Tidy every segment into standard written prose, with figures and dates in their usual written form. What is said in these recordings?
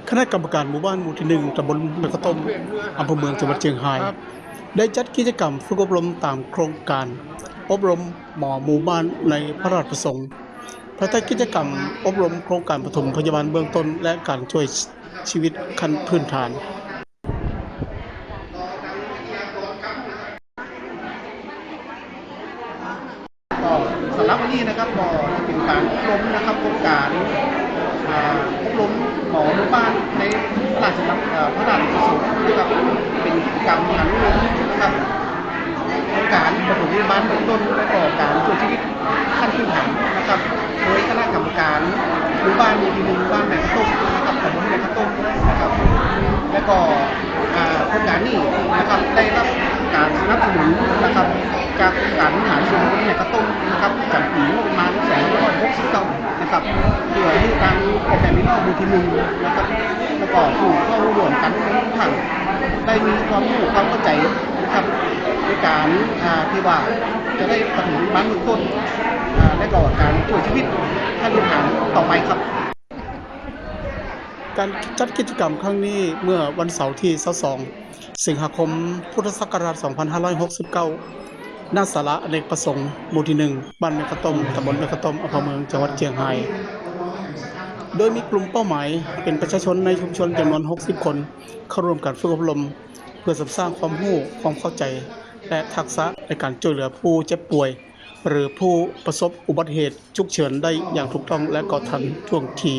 คณะกรรมการหมู่บ้านหมู่ที่1ตำบลแม่กะต้มอำเภอเมืองจังหวัดเชียงรายได้จัดกิจกรรมฝึกอบรมตามโครงการอบรมหมอหมู่บ้านในพระราชประสงค์ภายใต้กิจกรรมอบรมโครงการปฐมพยาบาลเบื้องต้นและการช่วยชีวิตขั้นพื้นฐานก็สำหรับวันนี้นะครับก็จะเป็นการอบรมนะครับโครงการอบรมหมอหมู่บ้านในพระราชประสงค์นะครับเป็นกิจกรรมการอบรมนะครับโครงการปฐมพยาบาลเบื้องต้นและก็การช่วยชีวิตขั้นพื้นฐานนะครับโดยคณะกรรมการหมู่บ้านหมู่ที่1บ้านแม่กะต้มนะครับตำบลแม่กะต้มนะครับและก็โครงการนี้นะครับได้รับการสนับสนุนนะครับจากการบริหารส่วนตำบลแม่กะต้มนะครับจากปีงบประมาณ2569นะครับเพื่อให้ทางพ่อแม่พี่น้องหมู่ที่1นะครับแล้วก็ผู้เข้าร่วมกันทุกท่านได้มีความรู้ความเข้าใจนะครับในการที่ว่าจะได้ปฐมพยาบาลเบื้องต้นและก็การช่วยชีวิตขั้นพื้นฐานต่อไปครับการจัดกิจกรรมครั้งนี้เมื่อวันเสาร์ที่22สิงหาคมพุทธศักราช2569ณศาลาอเนกประสงค์หมู่ที่1บ้านแม่กะต้มตำบลแม่กะต้มอำเภอเมืองจังหวัดเชียงรายโดยมีกลุ่มเป้าหมายเป็นประชาชนในชุมชนจำนวน60คนเข้าร่วมการฝึกอบรมเพื่อสร้างความรู้ความเข้าใจและทักษะในการช่วยเหลือผู้เจ็บป่วยหรือผู้ประสบอุบัติเหตุฉุกเฉินได้อย่างถูกต้องและก็ทันท่วงที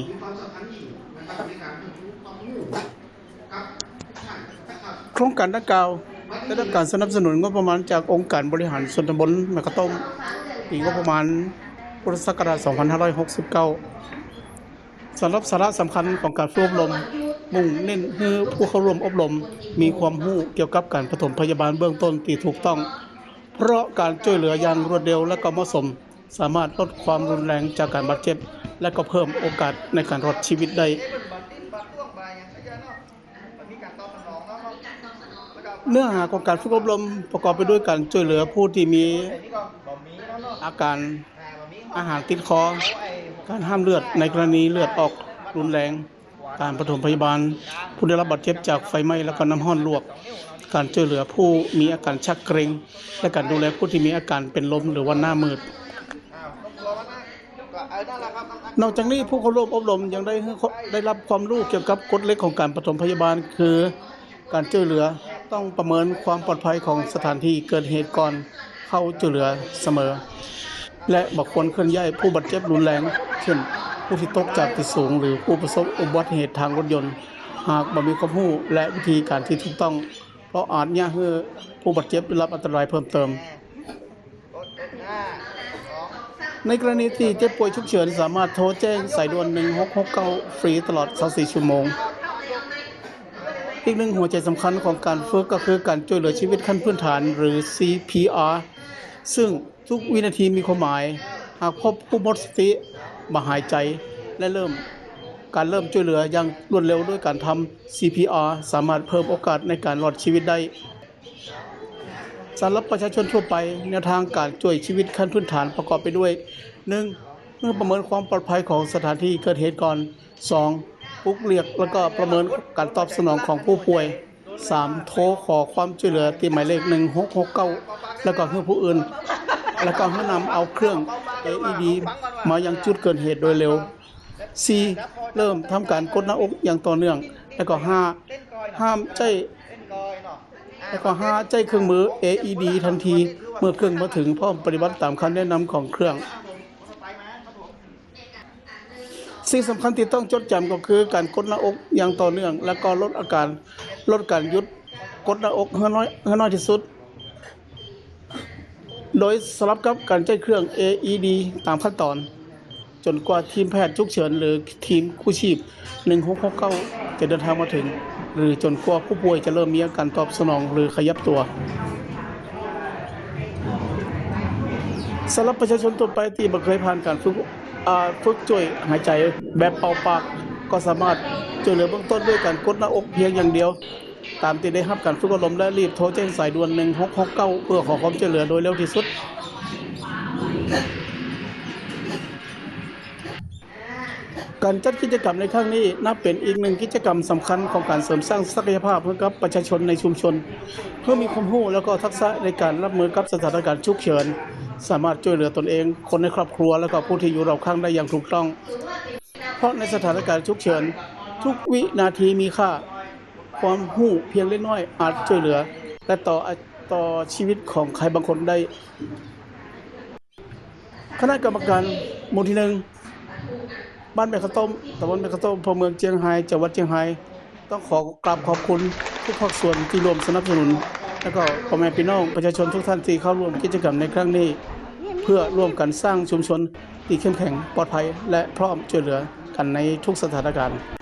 โครงการดังกล่าวได้รับการสนับสนุนงบประมาณจากองค์การบริหารส่วนตำบลแม่กะต้มปีงบประมาณพุทธศักราช2569สำหรับสาระสำคัญของการฝึกอบรมมุ่งเน้นให้ผู้เข้าร่วมอบรมมีความรู้เกี่ยวกับการปฐมพยาบาลเบื้องต้นที่ถูกต้องเพราะการช่วยเหลืออย่างรวดเร็วและก็เหมาะสมสามารถลดความรุนแรงจากการบาดเจ็บและก็เพิ่มโอกาสในการรอดชีวิตได้เนื้อหาของการฝึกอบรมประกอบไปด้วยการช่วยเหลือผู้ที่มีอาการอาหารติดคอการห้ามเลือดในกรณีเลือดออกรุนแรงการปฐมพยาบาลผู้ได้รับบาดเจ็บจากไฟไหม้และก็น้ำร้อนลวกการช่วยเหลือผู้มีอาการชักเกร็งและการดูแลผู้ที่มีอาการเป็นลมหรือว่าหน้ามืดนอกจากนี้ผู้เข้าร่วมอบรมยังได้รับความรู้เกี่ยวกับกฎเหล็กของการปฐมพยาบาลคือการช่วยเหลือต้องประเมินความปลอดภัยของสถานที่เกิดเหตุก่อนเข้าช่วยเหลือเสมอและบ่ควรเคลื่อนย้ายผู้บาดเจ็บรุนแรงเช่นผู้ที่ตกจากที่สูงหรือผู้ประสบอุบัติเหตุทางรถยนต์หากบ่มีความรู้และวิธีการที่ถูกต้องเพราะอาจให้ผู้บาดเจ็บได้รับอันตรายเพิ่มเติมในกรณีที่เจ็บป่วยฉุกเฉินสามารถโทรแจ้งสายด่วน1669ฟรีตลอด24ชั่วโมงอีกหนึ่งหัวใจสำคัญของการฝึกก็คือการช่วยเหลือชีวิตขั้นพื้นฐานหรือ CPR ซึ่งทุกวินาทีมีความหมายหากพบผู้หมดสติบ่หายใจและเริ่มช่วยเหลืออย่างรวดเร็วด้วยการทำ CPR สามารถเพิ่มโอกาสในการรอดชีวิตได้สำหรับประชาชนทั่วไปแนวทางการช่วยชีวิตขั้นพื้นฐานประกอบไปด้วย 1. เมื่อประเมินความปลอดภัยของสถานที่เกิดเหตุก่อน 2. ปลุกเรียกแล้วก็ประเมินการตอบสนองของผู้ป่วย 3. โทรขอความช่วยเหลือที่หมายเลข1669แล้วก็ให้ผู้อื่นแล้วก็ให้นำเอาเครื่อง AED มายังจุดเกิดเหตุโดยเร็ว 4. เริ่มทำการกดหน้าอกอย่างต่อเนื่องแล้วก็ 5. ห้ามใจเครื่องมือ AED ทันทีเมื่อเครื่องมาถึงพร้อมปฏิบัติตามคำแนะนำของเครื่องสิ่งสำคัญที่ต้องจดจำก็คือการกดหน้าอกอย่างต่อเนื่องและก็ลดการหยุดกดหน้าอกให้น้อยที่สุดโดยสลับกับการใช้เครื่อง AED ตามขั้นตอนจนกว่าทีมแพทย์ฉุกเฉินหรือทีมกู้ชีพ1669จะเดินทางมาถึงหรือจนกว่าผู้ป่วยจะเริ่มมีอาการตอบสนองหรือขยับตัวสำหรับประชาชนทั่วไปที่บ่เคยผ่านการฝึกช่วยหายใจแบบเป่าปากก็สามารถช่วยเหลือเบื้องต้นด้วยการกดหน้าอกเพียงอย่างเดียวตามที่ได้รับการฝึกอบรมและรีบโทรแจ้งสายด่วน1669เพื่อขอความช่วยเหลือโดยเร็วที่สุด การจัดกิจกรรมในครั้งนี้นับเป็นอีกหนึ่งกิจกรรมสำคัญของการเสริมสร้างศักยภาพให้กับประชาชนในชุมชน เพื่อมีความรู้และก็ทักษะในการรับมือกับสถานการณ์ฉุกเฉินสามารถช่วยเหลือตนเอง คนในครอบครัวและก็ผู้ที่อยู่รอบข้างได้อย่างถูกต้อง เพราะในสถานการณ์ฉุกเฉินทุกวินาทีมีค่าความรู้เพียงเล็กน้อยอาจช่วยเหลือ และต่อชีวิตของใครบางคนได้ คณะกรรมการหมู่ที่ 1 บ้านแม่ข้าวต้มตำบลแม่ข้าวต้มอำเภอเมืองเชียงรายจังหวัดเชียงรายต้องขอกราบขอบคุณทุกภาคส่วนที่ร่วมสนับสนุน และก็พ่อแม่พี่น้องประชาชนทุกท่านที่เข้าร่วมกิจกรรมในครั้งนี้ เพื่อร่วมกันสร้างชุมชนที่เข้มแข็งปลอดภัย และพร้อมช่วยเหลือกันในทุกสถานการณ์